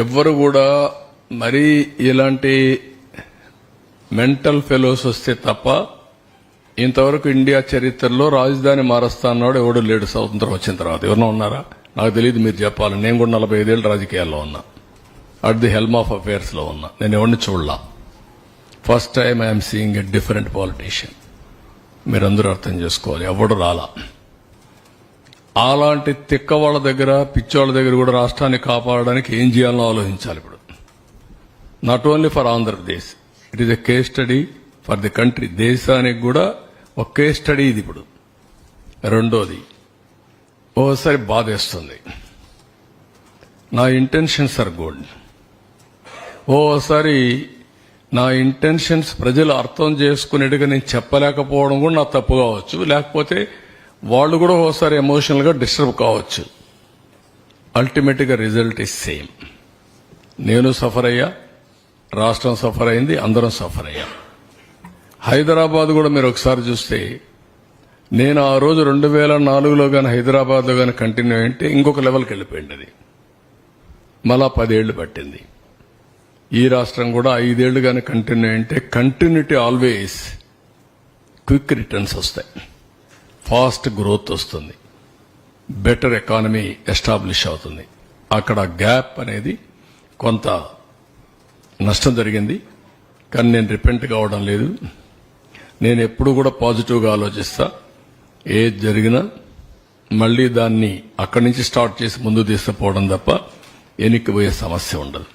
ఎవ్వరు కూడా మరీ ఇలాంటి మెంటల్ ఫెలోస్ వస్తే తప్ప ఇంతవరకు ఇండియా చరిత్రలో రాజధాని మారుస్తా అన్నాడు ఎవడు లేడు. స్వతంత్రం వచ్చిన తర్వాత ఎవరన్నా ఉన్నారా? నాకు తెలియదు, మీరు చెప్పాలి. నేను కూడా 45 ఏళ్ళు రాజకీయాల్లో ఉన్నా, at the helm of affairs లో ఉన్నా. నేను ఎవరిని చూడలా. First time I'm seeing a different politician. మీరందరూ అర్థం చేసుకోవాలి, ఎవడు రాలా. అలాంటి తిక్క వాళ్ళ దగ్గర, పిచ్చోళ్ళ దగ్గర కూడా రాష్ట్రాన్ని కాపాడడానికి ఏం చేయాలో ఆలోచించాలి ఇప్పుడు. Not only for Andhra Pradesh, it is a case study for the country. దేశానికి కూడా ఒక కేస్ స్టడీ ఇది ఇప్పుడు. రెండోది, ఓసారి బాధేస్తుంది. నా ఇంటెన్షన్స్ ఆర్ గుడ్. ఓసారి నా ఇంటెన్షన్స్ ప్రజలు అర్థం చేసుకునేట్టుగా నేను చెప్పలేకపోవడం కూడా నా తప్పు కావచ్చు. లేకపోతే వాళ్ళు కూడా ఓసారి ఎమోషనల్ గా డిస్టర్బ్ కావచ్చు. అల్టిమేట్ గా రిజల్ట్ ఇస్ సేమ్. నేను సఫర్ అయ్యా, రాష్ట్రం సఫర్ అయింది, అందరం సఫర్ అయ్యా. హైదరాబాద్ కూడా మీరు ఒకసారి చూస్తే, నేను ఆ రోజు 2004లో కానీ హైదరాబాద్ లో కానీ కంటిన్యూ అంటే ఇంకొక లెవెల్కి వెళ్ళిపోయింది. అది మళ్ళా 10 ఏళ్లు పట్టింది. ఈ రాష్ట్రం కూడా 5 ఏళ్లు కానీ కంటిన్యూ అంటే కంటిన్యూటీ ఆల్వేస్ క్విక్ రిటర్న్స్ వస్తాయి, ఫాస్ట్ గ్రోత్ వస్తుంది, బెటర్ ఎకానమీ ఎస్టాబ్లిష్ అవుతుంది. అక్కడ గ్యాప్ అనేది కొంత నష్టం జరిగింది, కానీ నేను రిపెంట్ కావడం లేదు. నేను ఎప్పుడు కూడా పాజిటివ్గా ఆలోచిస్తా. ఏది జరిగినా మళ్లీ దాన్ని అక్కడి నుంచి స్టార్ట్ చేసి ముందు తీసుకుపోవడం తప్ప ఎనిక్కిపోయే సమస్య ఉండదు.